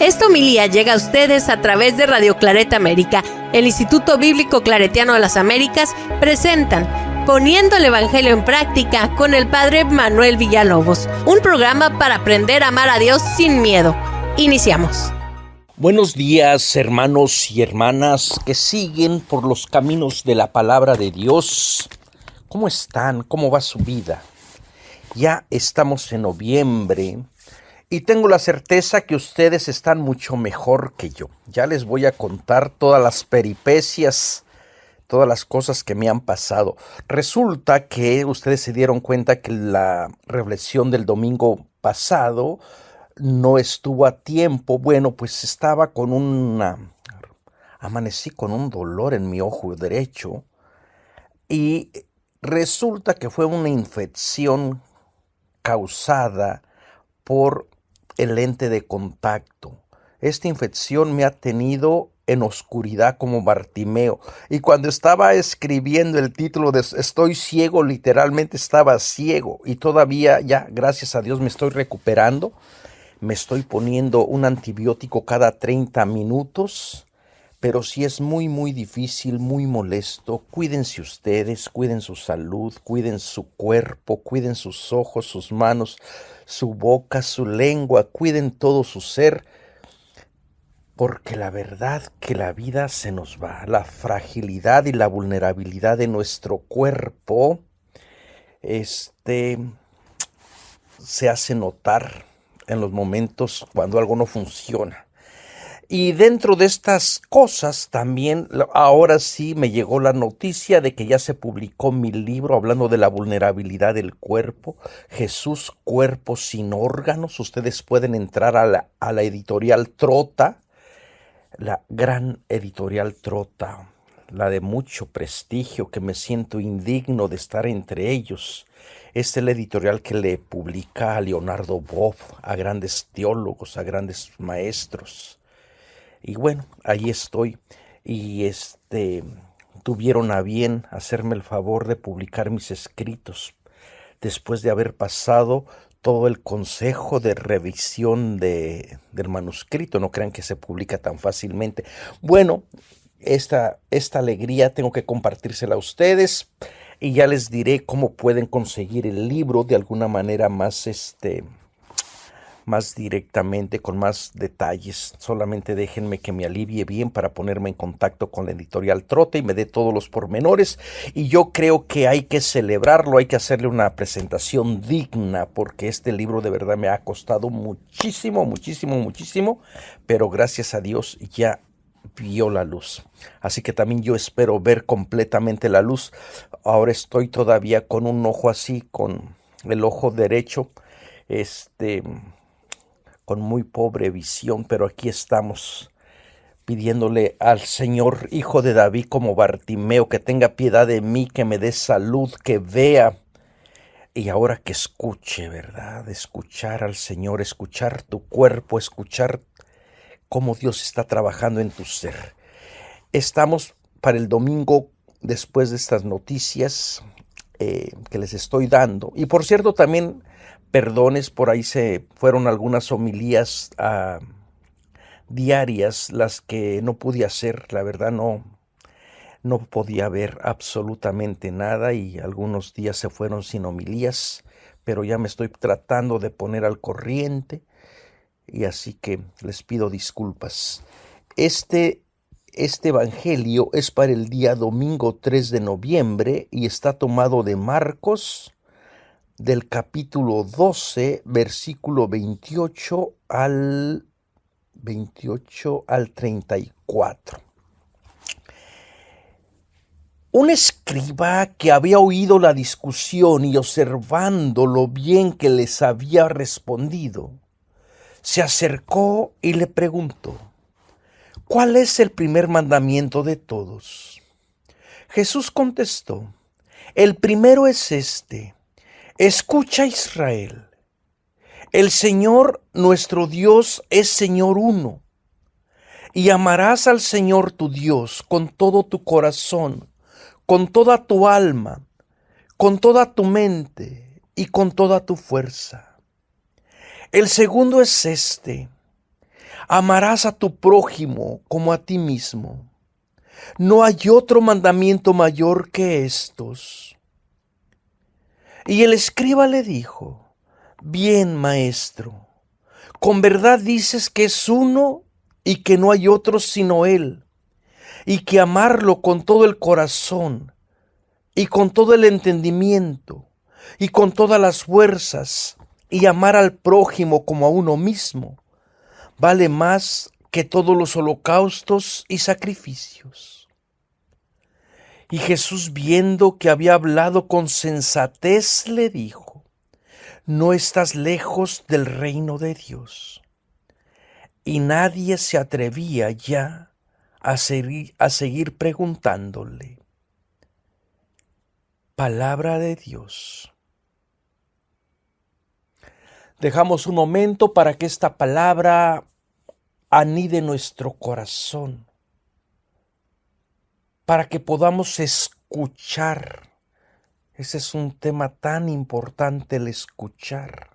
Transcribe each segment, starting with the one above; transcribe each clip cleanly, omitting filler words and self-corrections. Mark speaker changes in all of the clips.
Speaker 1: Esta homilía llega a ustedes a través de Radio Claret América. El Instituto Bíblico Claretiano de las Américas presentan Poniendo el Evangelio en Práctica con el Padre Manuel Villalobos, un programa para aprender a amar a Dios sin miedo. Iniciamos.
Speaker 2: Buenos días, hermanos y hermanas que siguen por los caminos de la palabra de Dios. ¿Cómo están? ¿Cómo va su vida? Ya estamos en noviembre y tengo la certeza que ustedes están mucho mejor que yo. Ya les voy a contar todas las peripecias, todas las cosas que me han pasado. Resulta que ustedes se dieron cuenta que la reflexión del domingo pasado no estuvo a tiempo. Bueno, pues estaba amanecí con un dolor en mi ojo derecho y resulta que fue una infección causada por el lente de contacto. Esta infección me ha tenido en oscuridad como Bartimeo. Y cuando estaba escribiendo el título de Estoy ciego, literalmente estaba ciego. Y todavía ya, gracias a Dios, me estoy recuperando. Me estoy poniendo un antibiótico cada 30 minutos. Pero sí es muy difícil, muy molesto. Cuídense ustedes, cuiden su salud, cuiden su cuerpo, cuiden sus ojos, sus manos, su boca, su lengua, cuiden todo su ser. Porque la verdad que la vida se nos va. La fragilidad y la vulnerabilidad de nuestro cuerpo se hace notar en los momentos cuando algo no funciona. Y dentro de estas cosas también, ahora sí me llegó la noticia de que ya se publicó mi libro hablando de la vulnerabilidad del cuerpo, Jesús, cuerpo sin órganos. Ustedes pueden entrar a la editorial Trota, la gran editorial Trota, la de mucho prestigio, que me siento indigno de estar entre ellos. Es el editorial que le publica a Leonardo Boff, a grandes teólogos, a grandes maestros. Y bueno, ahí estoy. Y tuvieron a bien hacerme el favor de publicar mis escritos después de haber pasado todo el consejo de revisión del manuscrito. No crean que se publica tan fácilmente. Bueno, esta alegría tengo que compartírsela a ustedes y ya les diré cómo pueden conseguir el libro de alguna manera más directamente, con más detalles. Solamente déjenme que me alivie bien para ponerme en contacto con la editorial Trota y me dé todos los pormenores. Y yo creo que hay que celebrarlo, hay que hacerle una presentación digna, porque este libro de verdad me ha costado muchísimo, pero gracias a Dios ya vio la luz. Así que también yo espero ver completamente la luz. Ahora estoy todavía con un ojo así, con el ojo derecho, con muy pobre visión, pero aquí estamos pidiéndole al Señor, Hijo de David, como Bartimeo, que tenga piedad de mí, que me dé salud, que vea y ahora que escuche, ¿verdad? Escuchar al Señor, escuchar tu cuerpo, escuchar cómo Dios está trabajando en tu ser. Estamos para el domingo después de estas noticias que les estoy dando. Y por cierto, también perdones, por ahí se fueron algunas homilías diarias las que no pude hacer. La verdad no podía ver absolutamente nada y algunos días se fueron sin homilías, pero ya me estoy tratando de poner al corriente y así que les pido disculpas. Este evangelio es para el día domingo 3 de noviembre y está tomado de Marcos, del capítulo 12, versículo 28 al 34. Un escriba que había oído la discusión y observando lo bien que les había respondido, se acercó y le preguntó: ¿cuál es el primer mandamiento de todos? Jesús contestó: el primero es este: escucha, Israel, el Señor nuestro Dios es Señor uno, y amarás al Señor tu Dios con todo tu corazón, con toda tu alma, con toda tu mente y con toda tu fuerza. El segundo es este: Amarás a tu prójimo como a ti mismo. No hay otro mandamiento mayor que estos. Y el escriba le dijo: bien, maestro, con verdad dices que es uno y que no hay otro sino Él, y que amarlo con todo el corazón, y con todo el entendimiento, y con todas las fuerzas, y amar al prójimo como a uno mismo, vale más que todos los holocaustos y sacrificios. Y Jesús, viendo que había hablado con sensatez, le dijo: no estás lejos del reino de Dios. Y nadie se atrevía ya a seguir preguntándole. Palabra de Dios. Dejamos un momento para que esta palabra anide nuestro corazón, para que podamos escuchar. Ese es un tema tan importante, el escuchar.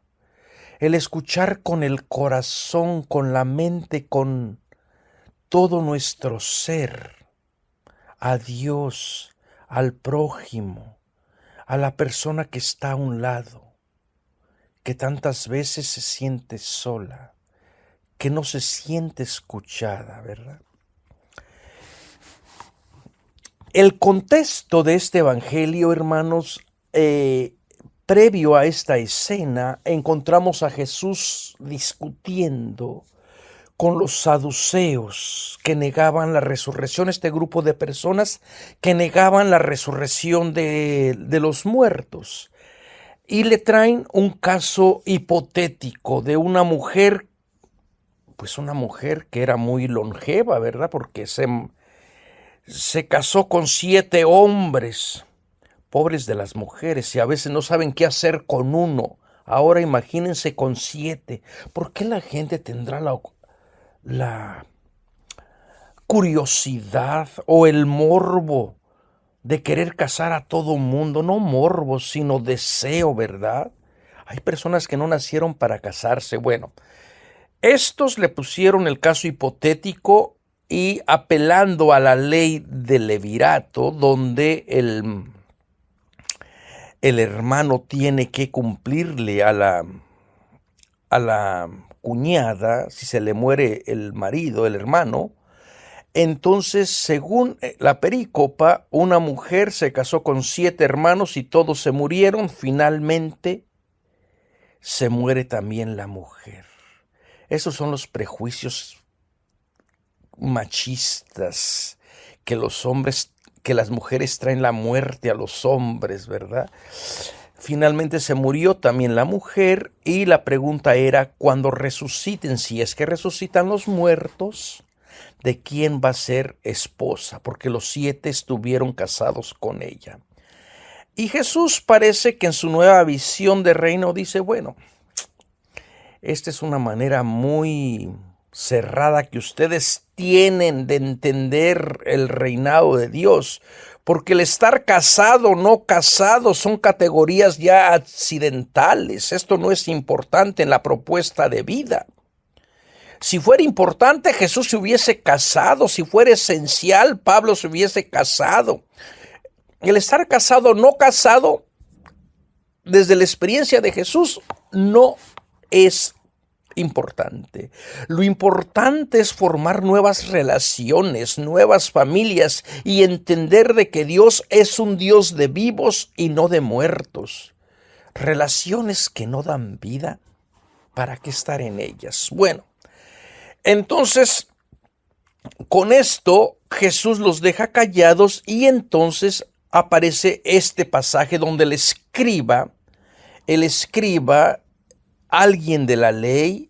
Speaker 2: El escuchar con el corazón, con la mente, con todo nuestro ser, a Dios, al prójimo, a la persona que está a un lado, que tantas veces se siente sola, que no se siente escuchada, ¿verdad? El contexto de este evangelio, hermanos, previo a esta escena, encontramos a Jesús discutiendo con los saduceos que negaban la resurrección, este grupo de personas que negaban la resurrección de los muertos. Y le traen un caso hipotético de una mujer, pues una mujer que era muy longeva, ¿verdad? Porque se casó con 7 hombres. Pobres de las mujeres, y a veces no saben qué hacer con uno. Ahora imagínense con 7. ¿Por qué la gente tendrá la curiosidad o el morbo de querer casar a todo mundo? No morbo, sino deseo, ¿verdad? Hay personas que no nacieron para casarse. Bueno, estos le pusieron el caso hipotético y apelando a la ley del levirato, donde el hermano tiene que cumplirle a la cuñada, si se le muere el marido, el hermano. Entonces, según la perícopa, una mujer se casó con 7 hermanos y todos se murieron. Finalmente, se muere también la mujer. Esos son los prejuicios machistas que las mujeres traen la muerte a los hombres, ¿verdad? Finalmente se murió también la mujer y la pregunta era, cuando resuciten, si es que resucitan los muertos, ¿de quién va a ser esposa? Porque los 7 estuvieron casados con ella. Y Jesús parece que en su nueva visión de reino dice, bueno, esta es una manera muy cerrada que ustedes tienen de entender el reinado de Dios, porque el estar casado o no casado son categorías ya accidentales. Esto no es importante en la propuesta de vida. Si fuera importante, Jesús se hubiese casado. Si fuera esencial, Pablo se hubiese casado. El estar casado o no casado, desde la experiencia de Jesús, no es importante. Lo importante es formar nuevas relaciones, nuevas familias y entender de que Dios es un Dios de vivos y no de muertos. Relaciones que no dan vida, ¿para qué estar en ellas? Bueno, entonces, con esto Jesús los deja callados y entonces aparece este pasaje donde el escriba, alguien de la ley,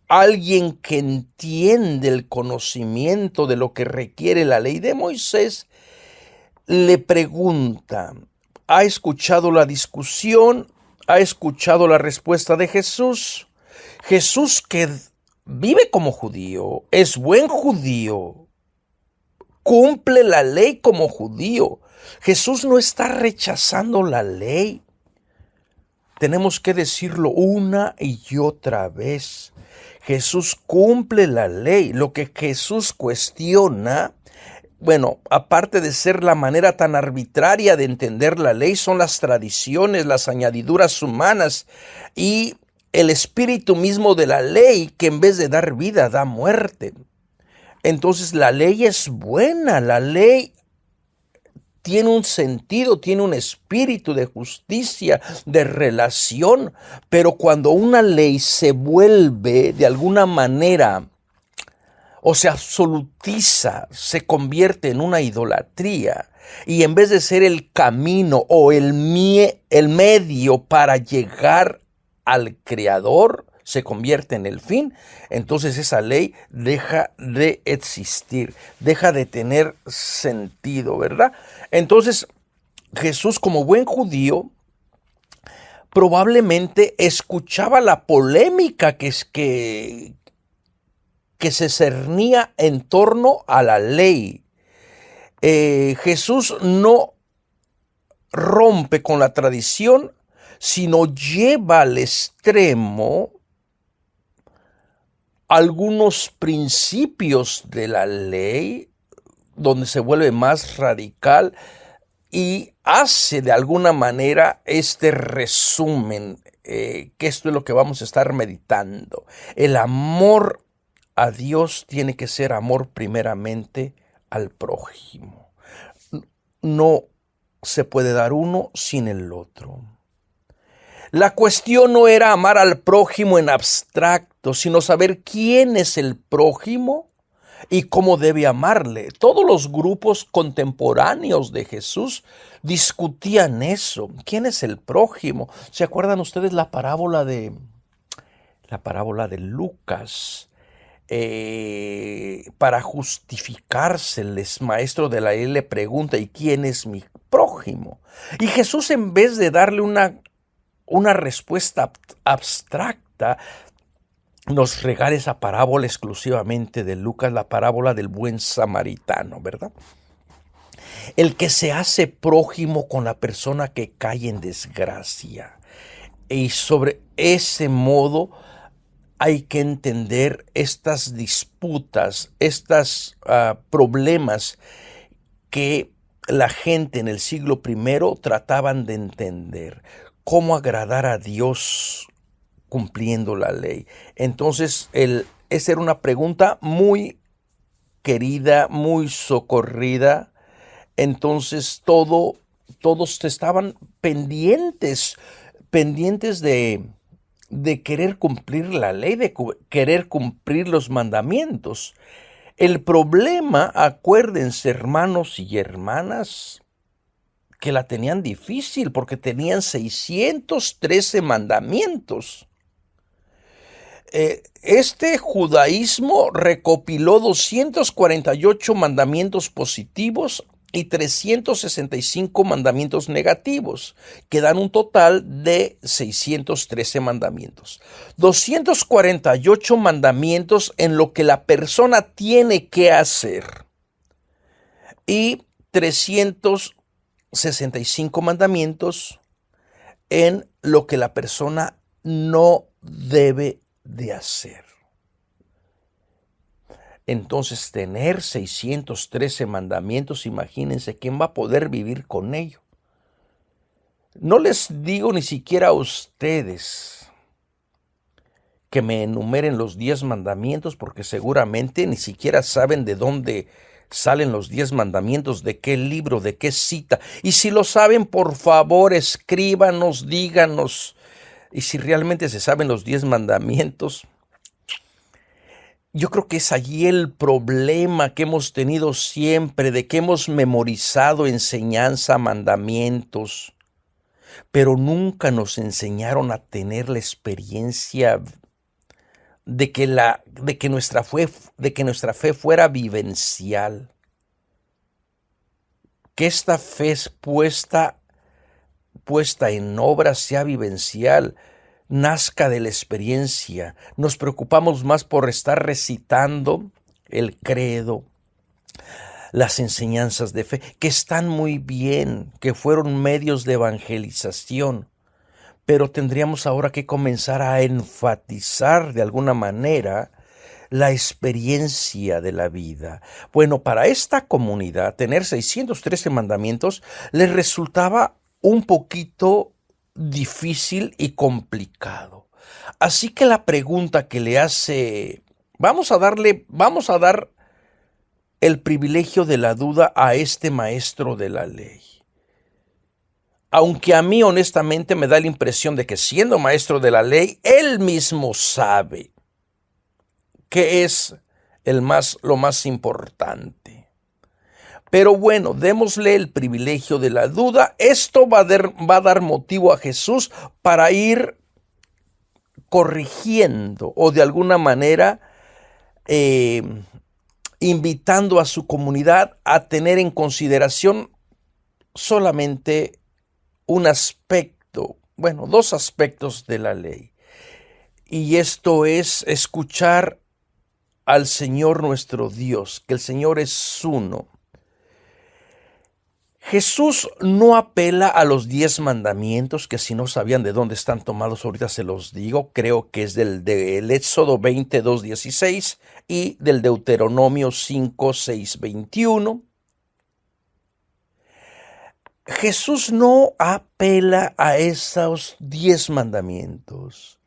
Speaker 2: alguien que entiende el conocimiento de lo que requiere la ley de Moisés, le pregunta, ¿ha escuchado la discusión? ¿Ha escuchado la respuesta de Jesús? Jesús, que vive como judío, es buen judío, cumple la ley como judío. Jesús no está rechazando la ley. Tenemos que decirlo una y otra vez. Jesús cumple la ley. Lo que Jesús cuestiona, bueno, aparte de ser la manera tan arbitraria de entender la ley, son las tradiciones, las añadiduras humanas y el espíritu mismo de la ley, que en vez de dar vida, da muerte. Entonces la ley es buena, la ley tiene un sentido, tiene un espíritu de justicia, de relación, pero cuando una ley se vuelve de alguna manera o se absolutiza, se convierte en una idolatría, y en vez de ser el camino o el medio para llegar al Creador, se convierte en el fin, entonces esa ley deja de existir, deja de tener sentido, ¿verdad? Entonces Jesús, como buen judío, probablemente escuchaba la polémica que se cernía en torno a la ley. Jesús no rompe con la tradición, sino lleva al extremo algunos principios de la ley, donde se vuelve más radical y hace de alguna manera este resumen, que esto es lo que vamos a estar meditando. El amor a Dios tiene que ser amor primeramente al prójimo. No se puede dar uno sin el otro. La cuestión no era amar al prójimo en abstracto, sino saber quién es el prójimo y cómo debe amarle. Todos los grupos contemporáneos de Jesús discutían eso. ¿Quién es el prójimo? ¿Se acuerdan ustedes la parábola de Lucas? Para justificarse, el maestro de la ley le pregunta: ¿y quién es mi prójimo? Y Jesús, en vez de darle una respuesta abstracta, nos regala esa parábola exclusivamente de Lucas, la parábola del buen samaritano, ¿verdad? El que se hace prójimo con la persona que cae en desgracia. Y sobre ese modo hay que entender estas disputas, estos problemas que la gente en el siglo I trataban de entender. Cómo agradar a Dios cumpliendo la ley. Entonces, esa era una pregunta muy querida, muy socorrida. Entonces, todos estaban pendientes de querer cumplir la ley, de querer cumplir los mandamientos. El problema, acuérdense, hermanos y hermanas, que la tenían difícil porque tenían 613 mandamientos. Este judaísmo recopiló 248 mandamientos positivos y 365 mandamientos negativos, que dan un total de 613 mandamientos. 248 mandamientos en lo que la persona tiene que hacer y 365 mandamientos en lo que la persona no debe de hacer. Entonces, tener 613 mandamientos, imagínense quién va a poder vivir con ello. No les digo ni siquiera a ustedes que me enumeren los 10 mandamientos, porque seguramente ni siquiera saben de dónde salen los 10 mandamientos, de qué libro, de qué cita. Y si lo saben, por favor, escríbanos, díganos. Y si realmente se saben los 10 mandamientos, yo creo que es allí el problema que hemos tenido siempre, de que hemos memorizado enseñanza, mandamientos, pero nunca nos enseñaron a tener la experiencia de que nuestra fe fuera vivencial, que esta fe es puesta en obra sea vivencial, nazca de la experiencia. Nos preocupamos más por estar recitando el credo, las enseñanzas de fe, que están muy bien, que fueron medios de evangelización, pero tendríamos ahora que comenzar a enfatizar de alguna manera la experiencia de la vida. Bueno, para esta comunidad, tener 613 mandamientos les resultaba un poquito difícil y complicado. Así que la pregunta que le hace, vamos a dar el privilegio de la duda a este maestro de la ley. Aunque a mí honestamente me da la impresión de que siendo maestro de la ley, él mismo sabe qué es lo más importante. Pero bueno, démosle el privilegio de la duda. Esto va a dar motivo a Jesús para ir corrigiendo o de alguna manera invitando a su comunidad a tener en consideración solamente un aspecto, bueno, dos aspectos de la ley. Y esto es escuchar al Señor nuestro Dios, que el Señor es uno. Jesús no apela a los 10 mandamientos, que si no sabían de dónde están tomados, ahorita se los digo. Creo que es del Éxodo 22:16 y del Deuteronomio 5:6-21. Jesús no apela a esos 10 mandamientos.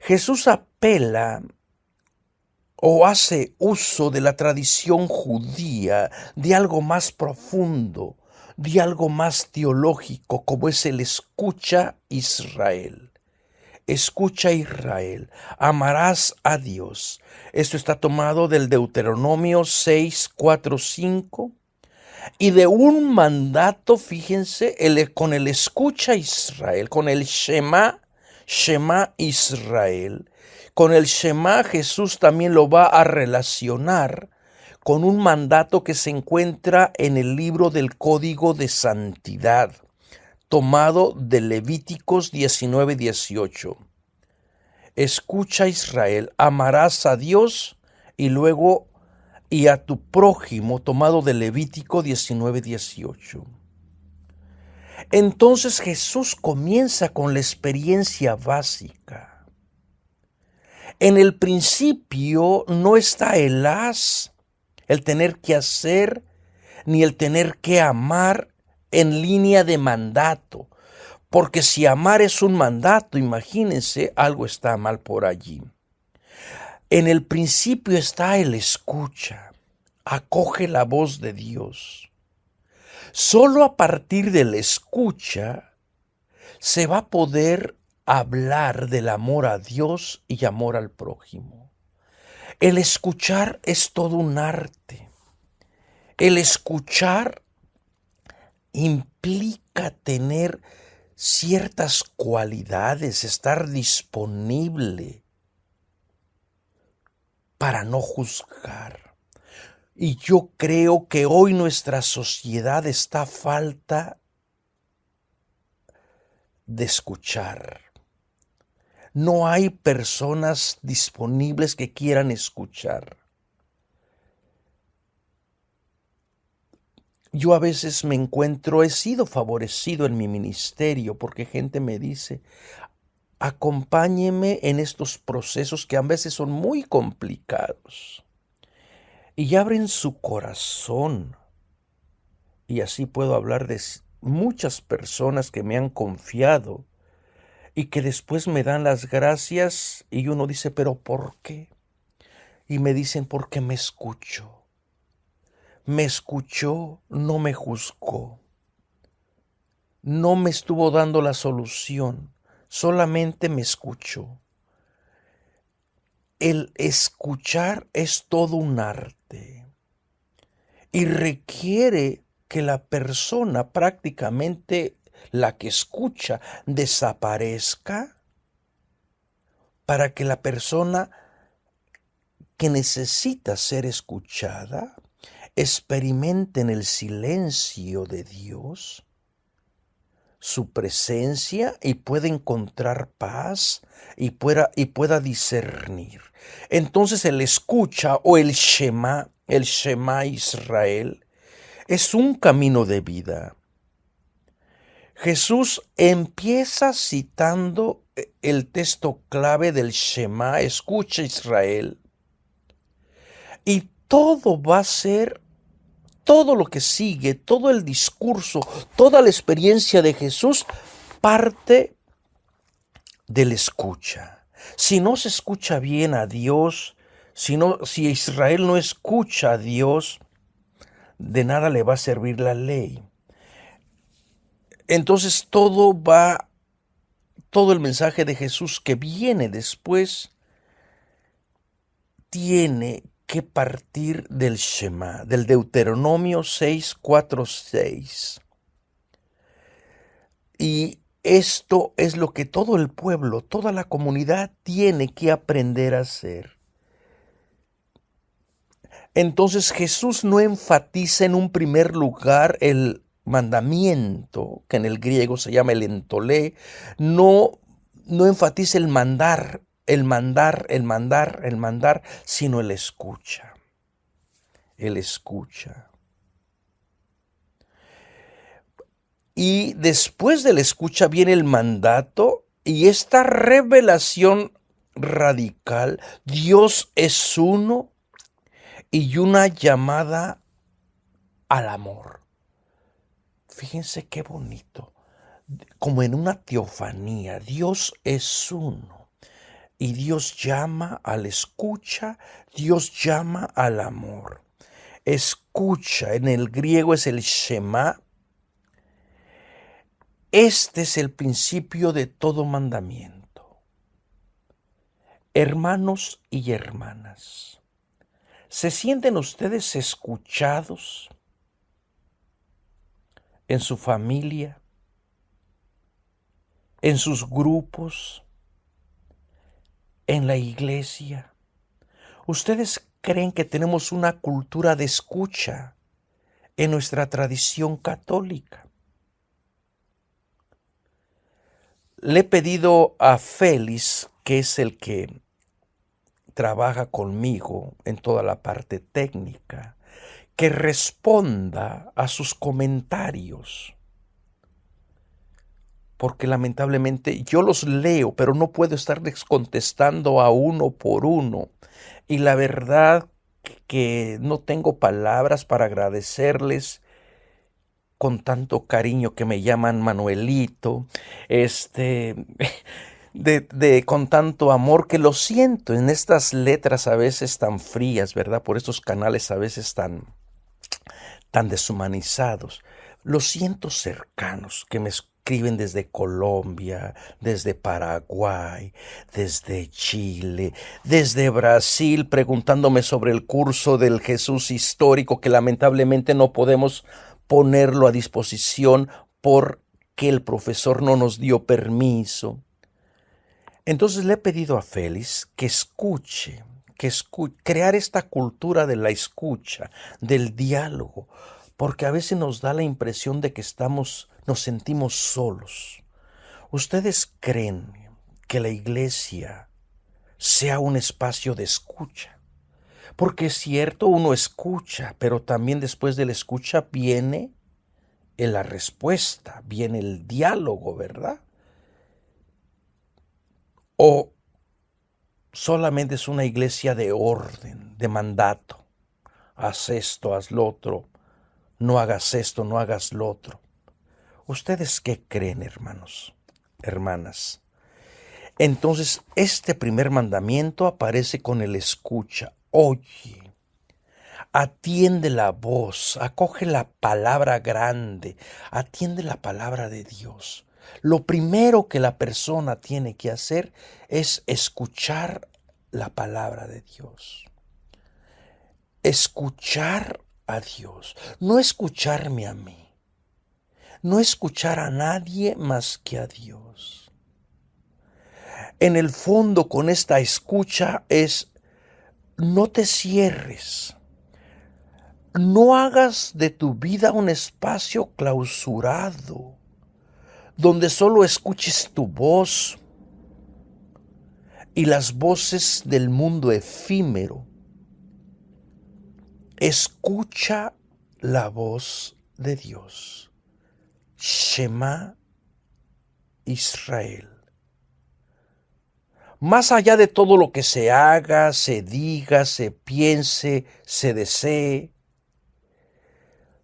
Speaker 2: Jesús apela o hace uso de la tradición judía, de algo más profundo, de algo más teológico, como es el escucha Israel. Escucha Israel, amarás a Dios. Esto está tomado del Deuteronomio 6:4-5 y de un mandato, fíjense, con el escucha Israel, con el Shema Israel. Con el Shema Jesús también lo va a relacionar con un mandato que se encuentra en el libro del Código de Santidad, tomado de Levíticos 19:18. Escucha Israel, amarás a Dios y a tu prójimo, tomado de Levítico 19:18. Entonces Jesús comienza con la experiencia básica. En el principio no está el tener que hacer, ni el tener que amar en línea de mandato. Porque si amar es un mandato, imagínense, algo está mal por allí. En el principio está el escucha, acoge la voz de Dios. Solo a partir del escucha se va a poder hablar del amor a Dios y amor al prójimo. El escuchar es todo un arte. El escuchar implica tener ciertas cualidades, estar disponible para no juzgar. Y yo creo que hoy nuestra sociedad está a falta de escuchar. No hay personas disponibles que quieran escuchar. Yo a veces he sido favorecido en mi ministerio porque gente me dice, acompáñeme en estos procesos que a veces son muy complicados. Y abren su corazón. Y así puedo hablar de muchas personas que me han confiado y que después me dan las gracias y uno dice, ¿pero por qué? Y me dicen, porque me escuchó. Me escuchó, no me juzgó. No me estuvo dando la solución, solamente me escuchó. El escuchar es todo un arte y requiere que la persona, prácticamente la que escucha, desaparezca para que la persona que necesita ser escuchada experimente en el silencio de Dios su presencia y pueda encontrar paz y pueda discernir. Entonces el escucha o el Shema Israel, es un camino de vida. Jesús empieza citando el texto clave del Shema, escucha Israel, y todo va a ser, todo lo que sigue, todo el discurso, toda la experiencia de Jesús parte del escucha. Si no se escucha bien a Dios, si Israel no escucha a Dios, de nada le va a servir la ley. Entonces todo el mensaje de Jesús que viene después tiene que partir del Shema, del Deuteronomio 6, 4, 6. Y esto es lo que todo el pueblo, toda la comunidad tiene que aprender a hacer. Entonces Jesús no enfatiza en un primer lugar el mandamiento, que en el griego se llama el entolé, no enfatiza el mandar, sino el escucha. El escucha. Y después del escucha viene el mandato y esta revelación radical. Dios es uno y una llamada al amor. Fíjense qué bonito. Como en una teofanía, Dios es uno. Y Dios llama al escucha, Dios llama al amor. Escucha, en el griego es el Shema. Este es el principio de todo mandamiento. Hermanos y hermanas, ¿se sienten ustedes escuchados en su familia, en sus grupos, en la iglesia? ¿Ustedes creen que tenemos una cultura de escucha en nuestra tradición católica? Le he pedido a Félix, que es el que trabaja conmigo en toda la parte técnica, que responda a sus comentarios. Porque lamentablemente yo los leo, pero no puedo estarles contestando a uno por uno. Y la verdad que no tengo palabras para agradecerles con tanto cariño que me llaman Manuelito, con tanto amor que lo siento en estas letras a veces tan frías, ¿verdad? Por estos canales a veces tan deshumanizados. Los siento cercanos, que me escriben desde Colombia, desde Paraguay, desde Chile, desde Brasil, preguntándome sobre el curso del Jesús histórico que lamentablemente no podemos ponerlo a disposición porque el profesor no nos dio permiso. Entonces le he pedido a Félix que escuche, crear esta cultura de la escucha, del diálogo, porque a veces nos da la impresión de que nos sentimos solos. ¿Ustedes creen que la iglesia sea un espacio de escucha? Porque es cierto, uno escucha, pero también después de la escucha viene la respuesta, viene el diálogo, ¿verdad? ¿O solamente es una iglesia de orden, de mandato? Haz esto, haz lo otro, no hagas esto, no hagas lo otro. ¿Ustedes qué creen, hermanos, hermanas? Entonces, este primer mandamiento aparece con el escucha. Oye, atiende la voz, acoge la palabra grande, atiende la palabra de Dios. Lo primero que la persona tiene que hacer es escuchar la palabra de Dios. Escuchar a Dios, no escucharme a mí, no escuchar a nadie más que a Dios. En el fondo, con esta escucha es: no te cierres. No hagas de tu vida un espacio clausurado, donde solo escuches tu voz y las voces del mundo efímero. Escucha la voz de Dios. Shema Israel. Más allá de todo lo que se haga, se diga, se piense, se desee,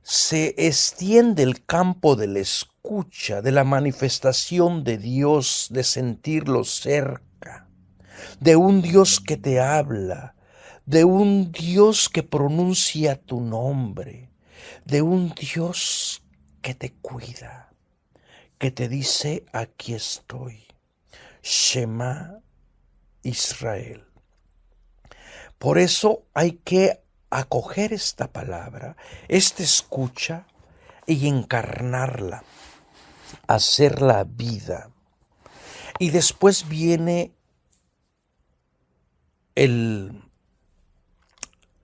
Speaker 2: se extiende el campo de la escucha, de la manifestación de Dios, de sentirlo cerca, de un Dios que te habla, de un Dios que pronuncia tu nombre, de un Dios que te cuida, que te dice: aquí estoy. Shema Israel. Por eso hay que acoger esta palabra, esta escucha, y encarnarla, hacerla vida. Y después viene el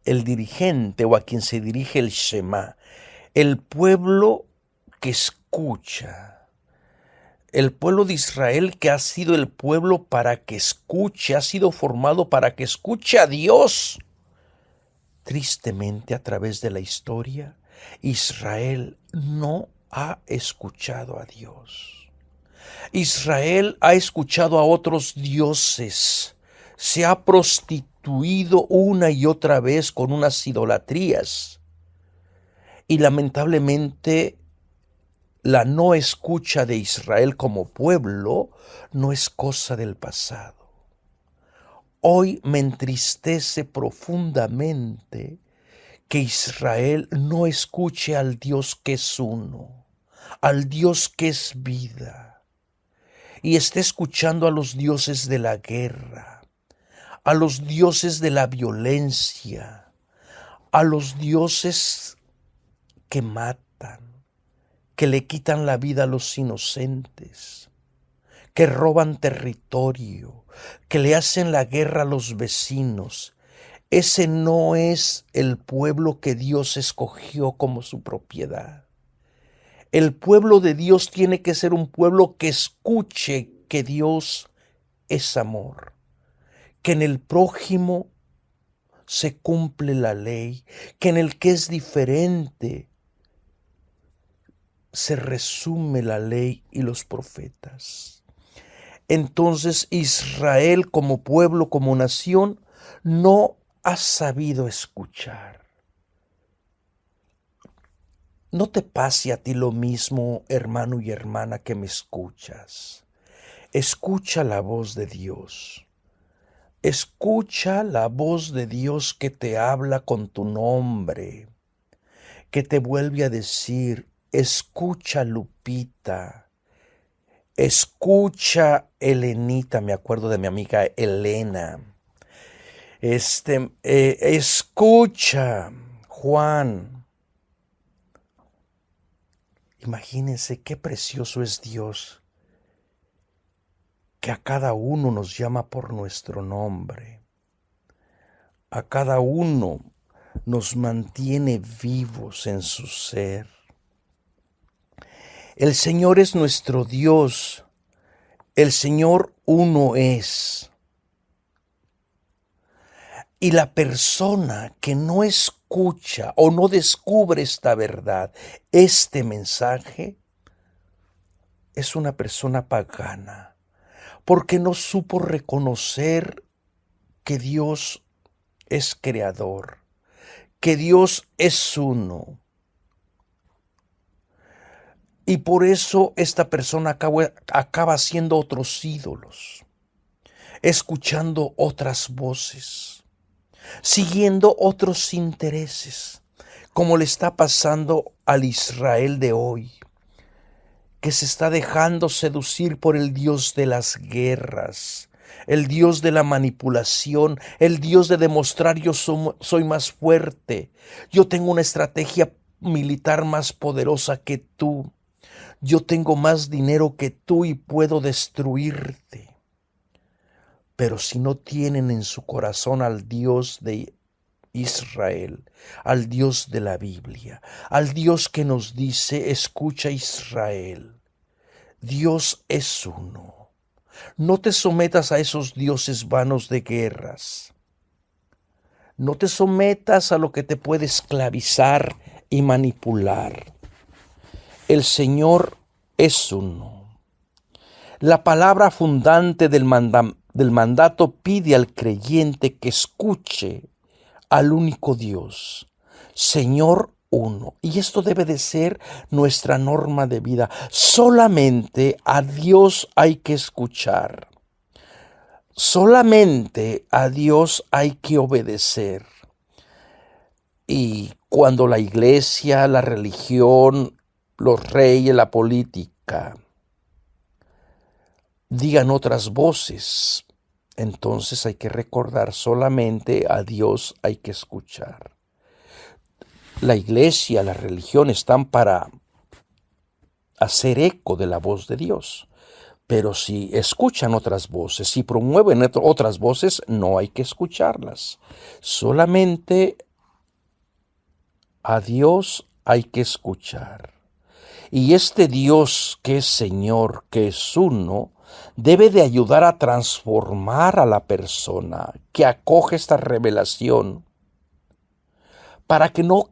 Speaker 2: dirigente, o a quien se dirige el Shema, el pueblo que escucha. El pueblo de Israel, que ha sido el pueblo para que escuche, ha sido formado para que escuche a Dios. Tristemente, a través de la historia, Israel no ha escuchado a Dios. Israel ha escuchado a otros dioses, se ha prostituido una y otra vez con unas idolatrías. Y lamentablemente, la no escucha de Israel como pueblo no es cosa del pasado. Hoy me entristece profundamente que Israel no escuche al Dios que es uno, al Dios que es vida, y esté escuchando a los dioses de la guerra, a los dioses de la violencia, a los dioses que matan, que le quitan la vida a los inocentes, que roban territorio, que le hacen la guerra a los vecinos. Ese no es el pueblo que Dios escogió como su propiedad. El pueblo de Dios tiene que ser un pueblo que escuche que Dios es amor, que en el prójimo se cumple la ley, que en el que es diferente se resume la ley y los profetas. Entonces Israel, como pueblo, como nación, no ha sabido escuchar. No te pase a ti lo mismo, hermano y hermana, que me escuchas. Escucha la voz de Dios. Escucha la voz de Dios que te habla con tu nombre, que te vuelve a decir: escucha, Lupita. Escucha, Elenita. Me acuerdo de mi amiga Elena. Escucha, Juan. Imagínense qué precioso es Dios, que a cada uno nos llama por nuestro nombre. A cada uno nos mantiene vivos en su ser. El Señor es nuestro Dios. El Señor uno es. Y la persona que no escucha o no descubre esta verdad, este mensaje, es una persona pagana, porque no supo reconocer que Dios es creador, que Dios es uno. Y por eso esta persona acaba haciendo otros ídolos, escuchando otras voces, siguiendo otros intereses, como le está pasando al Israel de hoy, que se está dejando seducir por el Dios de las guerras, el Dios de la manipulación, el Dios de demostrar: yo soy más fuerte, yo tengo una estrategia militar más poderosa que tú, yo tengo más dinero que tú y puedo destruirte. Pero si no tienen en su corazón al Dios de Israel, al Dios de la Biblia, al Dios que nos dice: escucha, Israel, Dios es uno. No te sometas a esos dioses vanos de guerras. No te sometas a lo que te puede esclavizar y manipular. El Señor es uno. La palabra fundante del mandato pide al creyente que escuche al único Dios, Señor uno. Y esto debe de ser nuestra norma de vida. Solamente a Dios hay que escuchar. Solamente a Dios hay que obedecer. Y cuando la iglesia, la religión, los reyes, la política digan otras voces, entonces hay que recordar, solamente a Dios hay que escuchar. La iglesia, la religión están para hacer eco de la voz de Dios. Pero si escuchan otras voces, si promueven otras voces, no hay que escucharlas. Solamente a Dios hay que escuchar. Y este Dios que es Señor, que es uno, debe de ayudar a transformar a la persona que acoge esta revelación para que no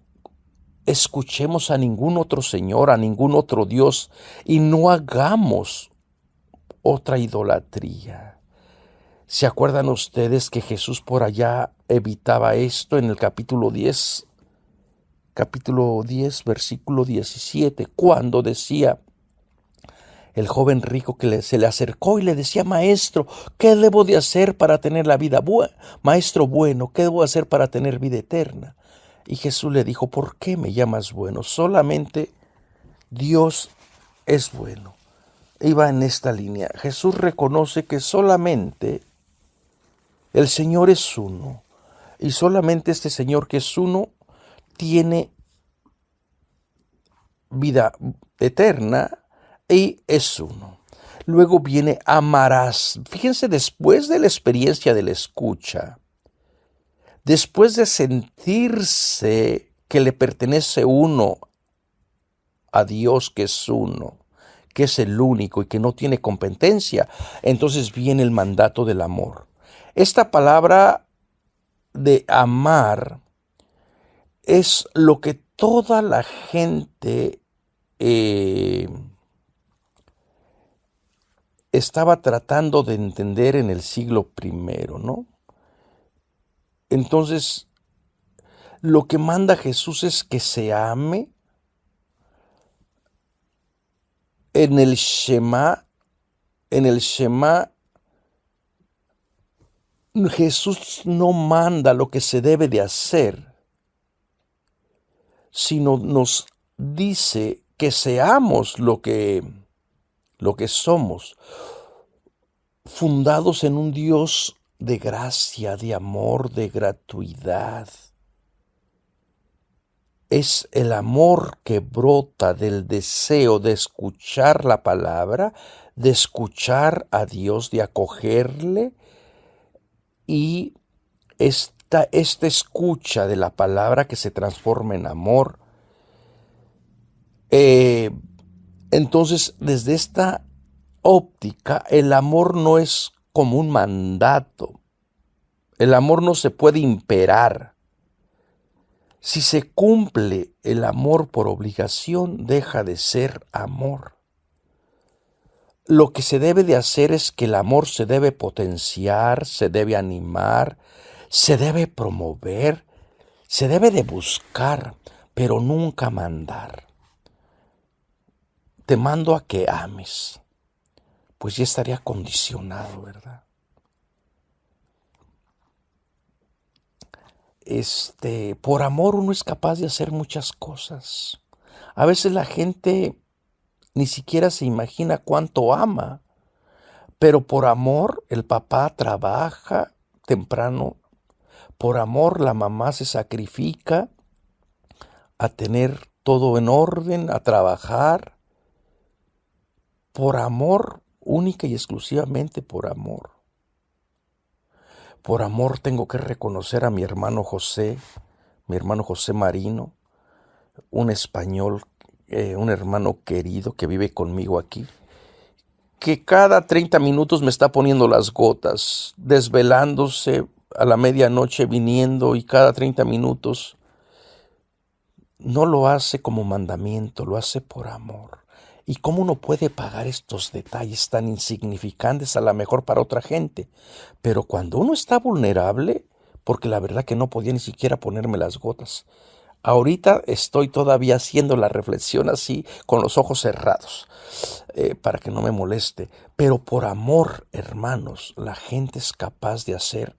Speaker 2: escuchemos a ningún otro Señor, a ningún otro Dios y no hagamos otra idolatría. ¿Se acuerdan ustedes que Jesús por allá evitaba esto en el capítulo 10, versículo 17, cuando decía el joven rico que se le acercó y le decía: Maestro, ¿qué debo de hacer para tener la vida buena? Maestro bueno, ¿qué debo hacer para tener vida eterna? Y Jesús le dijo: ¿por qué me llamas bueno? Solamente Dios es bueno. Iba en esta línea. Jesús reconoce que solamente el Señor es uno. Y solamente este Señor que es uno tiene vida eterna y es uno. Luego viene amarás. Fíjense, después de la experiencia de la escucha, después de sentirse que le pertenece uno a Dios que es uno, que es el único y que no tiene competencia, entonces viene el mandato del amor. Esta palabra de amar es lo que toda la gente estaba tratando de entender en el siglo I, ¿no? Entonces, lo que manda Jesús es que se ame. En el Shema, Jesús no manda lo que se debe de hacer, sino nos dice que seamos lo que somos, fundados en un Dios de gracia, de amor, de gratuidad. Es el amor que brota del deseo de escuchar la palabra, de escuchar a Dios, de acogerle, y esta escucha de la palabra que se transforma en amor. Entonces, desde esta óptica, el amor no es como un mandato. El amor no se puede imperar. Si se cumple el amor por obligación, deja de ser amor. Lo que se debe de hacer es que el amor se debe potenciar, se debe animar, se debe promover, se debe de buscar, pero nunca mandar. Te mando a que ames, pues ya estaría condicionado, ¿verdad? Por amor uno es capaz de hacer muchas cosas. A veces la gente ni siquiera se imagina cuánto ama, pero por amor el papá trabaja temprano, por amor la mamá se sacrifica a tener todo en orden, a trabajar, por amor, única y exclusivamente por amor. Por amor tengo que reconocer a mi hermano José Marino, un español, un hermano querido que vive conmigo aquí, que cada 30 minutos me está poniendo las gotas, desvelándose a la medianoche viniendo, y cada 30 minutos no lo hace como mandamiento, lo hace por amor. ¿Y cómo uno puede pagar estos detalles tan insignificantes a lo mejor para otra gente? Pero cuando uno está vulnerable, porque la verdad que no podía ni siquiera ponerme las gotas. Ahorita estoy todavía haciendo la reflexión así, con los ojos cerrados, para que no me moleste. Pero por amor, hermanos, la gente es capaz de hacer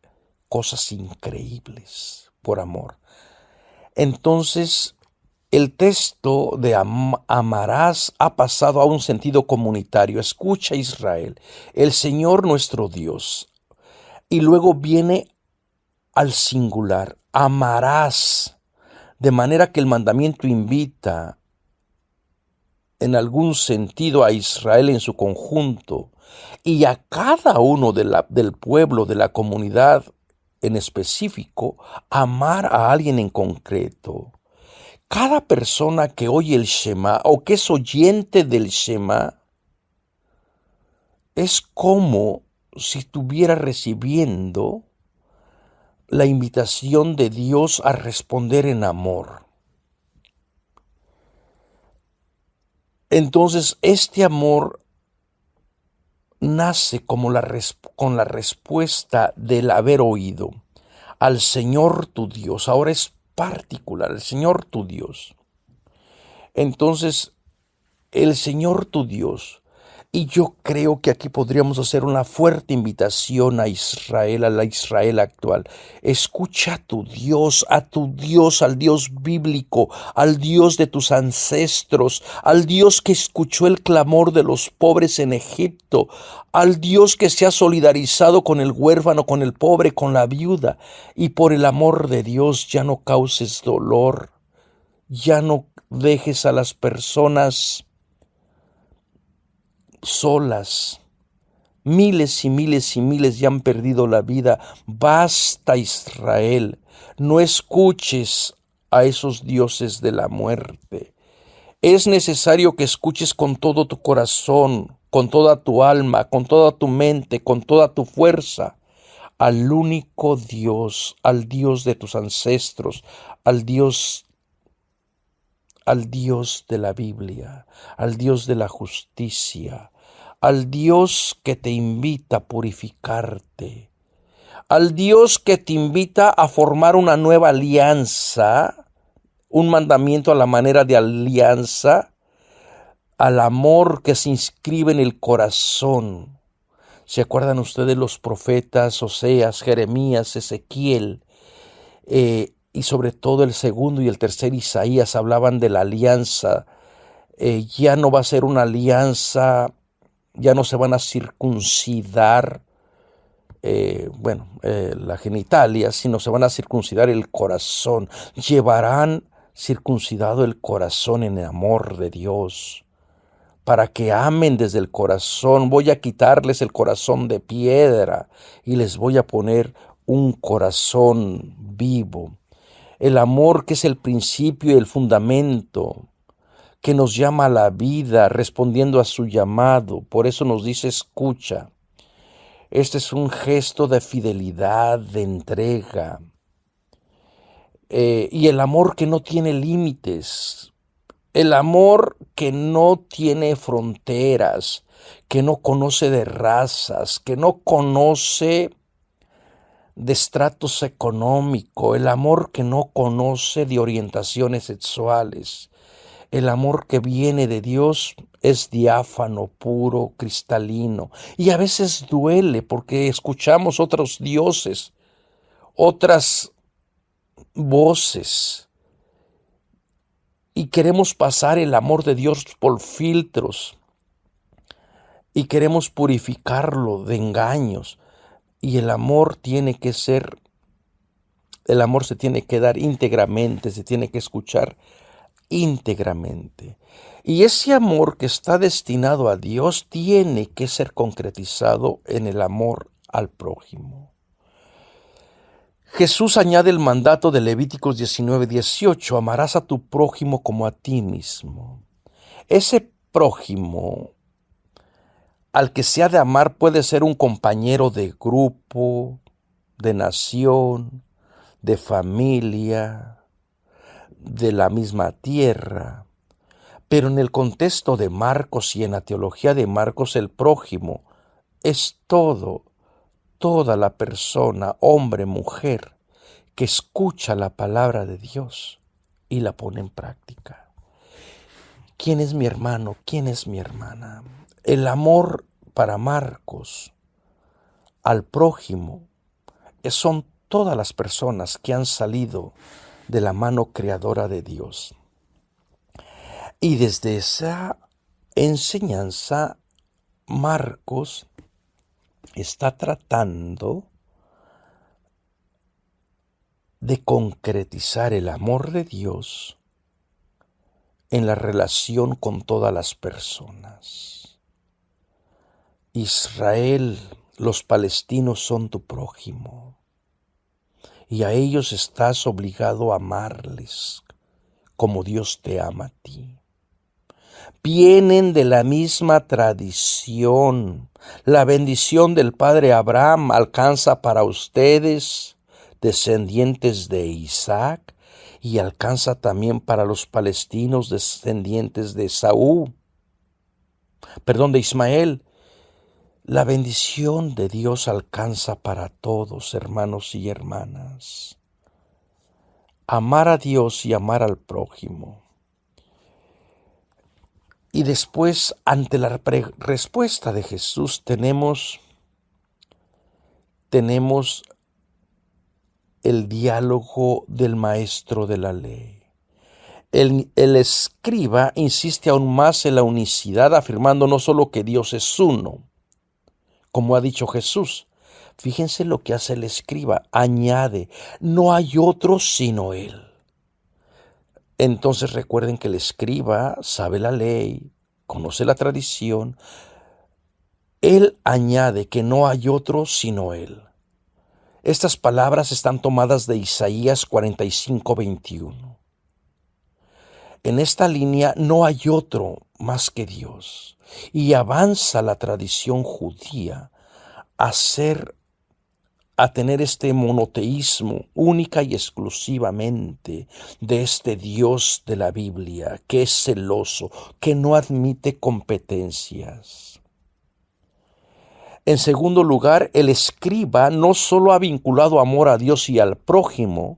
Speaker 2: cosas increíbles, por amor. Entonces, el texto de amarás ha pasado a un sentido comunitario. Escucha, Israel, el Señor nuestro Dios. Y luego viene al singular, amarás. De manera que el mandamiento invita en algún sentido a Israel en su conjunto y a cada uno del pueblo, de la comunidad en específico, a amar a alguien en concreto. Cada persona que oye el Shema o que es oyente del Shema es como si estuviera recibiendo la invitación de Dios a responder en amor. Entonces, este amor nace como con la respuesta del haber oído al Señor tu Dios. Ahora es particular, el Señor tu Dios. Entonces, el Señor tu Dios. Y yo creo que aquí podríamos hacer una fuerte invitación a Israel, a la Israel actual. Escucha a tu Dios, al Dios bíblico, al Dios de tus ancestros, al Dios que escuchó el clamor de los pobres en Egipto, al Dios que se ha solidarizado con el huérfano, con el pobre, con la viuda. Y por el amor de Dios ya no causes dolor, ya no dejes a las personas solas. Miles y miles y miles ya han perdido la vida. Basta, Israel. No escuches a esos dioses de la muerte. Es necesario que escuches con todo tu corazón, con toda tu alma, con toda tu mente, con toda tu fuerza, al único Dios, al Dios de tus ancestros, al Dios de la Biblia, al Dios de la justicia, al Dios que te invita a purificarte, al Dios que te invita a formar una nueva alianza, un mandamiento a la manera de alianza, al amor que se inscribe en el corazón. ¿Se acuerdan ustedes los profetas Oseas, Jeremías, Ezequiel? Y sobre todo el segundo y el tercer Isaías hablaban de la alianza. Ya no va a ser una alianza, ya no se van a circuncidar, la genitalia, sino se van a circuncidar el corazón. Llevarán circuncidado el corazón en el amor de Dios, para que amen desde el corazón. Voy a quitarles el corazón de piedra y les voy a poner un corazón vivo. El amor que es el principio y el fundamento, que nos llama a la vida respondiendo a su llamado. Por eso nos dice escucha. Este es un gesto de fidelidad, de entrega. Y el amor que no tiene límites. El amor que no tiene fronteras, que no conoce de razas, que no conoce de estratos económico, el amor que no conoce de orientaciones sexuales. El amor que viene de Dios es diáfano, puro, cristalino. Y a veces duele porque escuchamos otros dioses, otras voces. Y queremos pasar el amor de Dios por filtros. Y queremos purificarlo de engaños. Y el amor se tiene que dar íntegramente, se tiene que escuchar íntegramente. Y ese amor que está destinado a Dios tiene que ser concretizado en el amor al prójimo. Jesús añade el mandato de Levíticos 19:18, amarás a tu prójimo como a ti mismo. Ese prójimo al que se ha de amar puede ser un compañero de grupo, de nación, de familia, de la misma tierra. Pero en el contexto de Marcos y en la teología de Marcos, el prójimo es toda la persona, hombre, mujer, que escucha la palabra de Dios y la pone en práctica. ¿Quién es mi hermano? ¿Quién es mi hermana? El amor para Marcos al prójimo son todas las personas que han salido de la mano creadora de Dios. Y desde esa enseñanza, Marcos está tratando de concretizar el amor de Dios en la relación con todas las personas. Israel, los palestinos son tu prójimo, y a ellos estás obligado a amarles como Dios te ama a ti. Vienen de la misma tradición. La bendición del padre Abraham alcanza para ustedes, descendientes de Isaac, y alcanza también para los palestinos, descendientes de de Ismael. La bendición de Dios alcanza para todos, hermanos y hermanas. Amar a Dios y amar al prójimo. Y después, ante la respuesta de Jesús, tenemos el diálogo del maestro de la ley. El escriba insiste aún más en la unicidad, afirmando no solo que Dios es uno, como ha dicho Jesús. Fíjense lo que hace el escriba, añade, no hay otro sino Él. Entonces recuerden que el escriba sabe la ley, conoce la tradición. Él añade que no hay otro sino Él. Estas palabras están tomadas de Isaías 45:21. En esta línea no hay otro más que Dios. Y avanza la tradición judía a tener este monoteísmo única y exclusivamente de este Dios de la Biblia, que es celoso, que no admite competencias. En segundo lugar, el escriba no solo ha vinculado amor a Dios y al prójimo,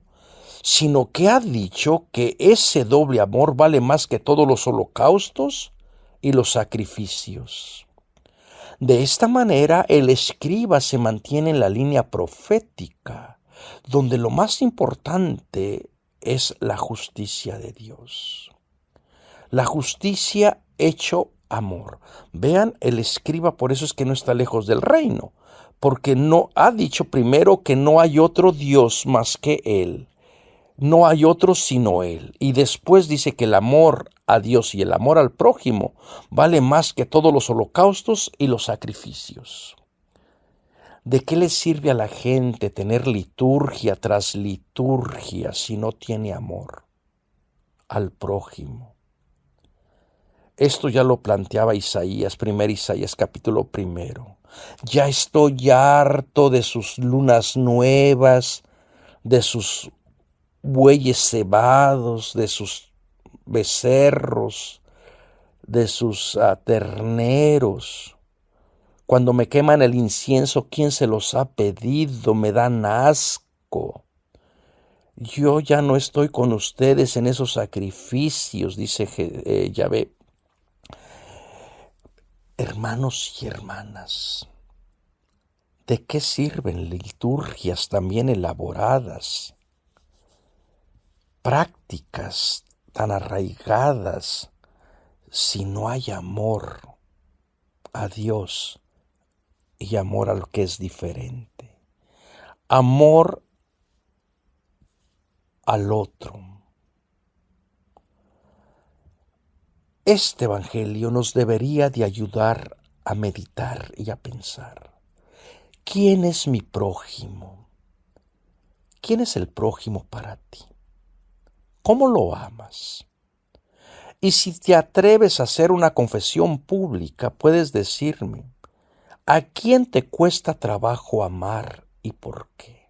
Speaker 2: sino que ha dicho que ese doble amor vale más que todos los holocaustos y los sacrificios. De esta manera, el escriba se mantiene en la línea profética, donde lo más importante es la justicia de Dios. La justicia hecho amor. Vean, el escriba por eso es que no está lejos del reino, porque no ha dicho primero que no hay otro Dios más que Él. No hay otro sino Él. Y después dice que el amor a Dios y el amor al prójimo vale más que todos los holocaustos y los sacrificios. ¿De qué le sirve a la gente tener liturgia tras liturgia si no tiene amor al prójimo? Esto ya lo planteaba Isaías, Isaías capítulo 1. Ya estoy harto de sus lunas nuevas, de sus bueyes cebados, de sus becerros, de sus terneros. Cuando me queman el incienso, ¿quién se los ha pedido? Me dan asco. Yo ya no estoy con ustedes en esos sacrificios, dice Yahvé. Hermanos y hermanas, ¿de qué sirven liturgias también elaboradas? Prácticas tan arraigadas si no hay amor a Dios y amor a lo que es diferente, amor al otro. Este evangelio nos debería de ayudar a meditar y a pensar. ¿Quién es mi prójimo? ¿Quién es el prójimo para ti? ¿Cómo lo amas? Y si te atreves a hacer una confesión pública, puedes decirme, ¿a quién te cuesta trabajo amar y por qué?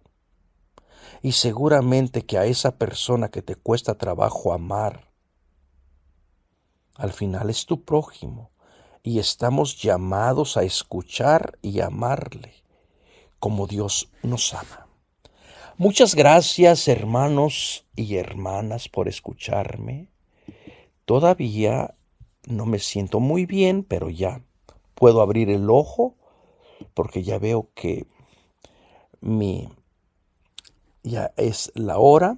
Speaker 2: Y seguramente que a esa persona que te cuesta trabajo amar, al final es tu prójimo. Y estamos llamados a escuchar y amarle como Dios nos ama. Muchas gracias, hermanos y hermanas, por escucharme. Todavía no me siento muy bien, pero ya puedo abrir el ojo porque ya veo que ya es la hora.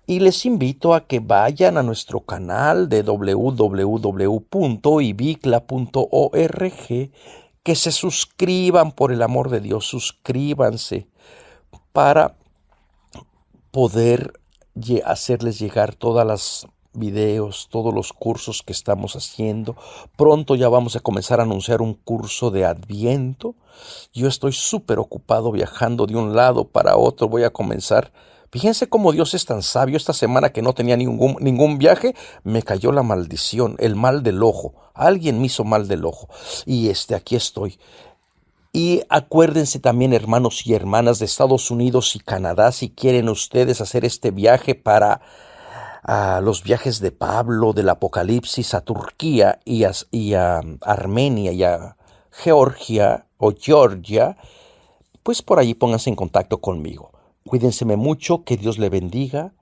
Speaker 2: Y les invito a que vayan a nuestro canal de www.ibicla.org, que se suscriban, por el amor de Dios, suscríbanse para poder hacerles llegar todas las videos, todos los cursos que estamos haciendo. Pronto ya vamos a comenzar a anunciar un curso de Adviento. Yo estoy súper ocupado viajando de un lado para otro. Voy a comenzar. Fíjense cómo Dios es tan sabio. Esta semana que no tenía ningún viaje, me cayó la maldición, el mal del ojo. Alguien me hizo mal del ojo. Y aquí estoy. Y acuérdense también, hermanos y hermanas de Estados Unidos y Canadá, si quieren ustedes hacer este viaje para los viajes de Pablo, del Apocalipsis, a Turquía y a Armenia y a Georgia, pues por allí pónganse en contacto conmigo. Cuídense mucho, que Dios le bendiga.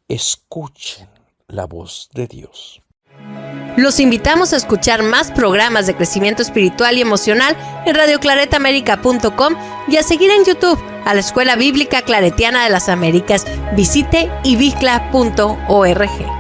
Speaker 2: Escuchen la voz de Dios.
Speaker 1: Los invitamos a escuchar más programas de crecimiento espiritual y emocional en radioclaretaamerica.com y a seguir en YouTube a la Escuela Bíblica Claretiana de las Américas. Visite ibicla.org.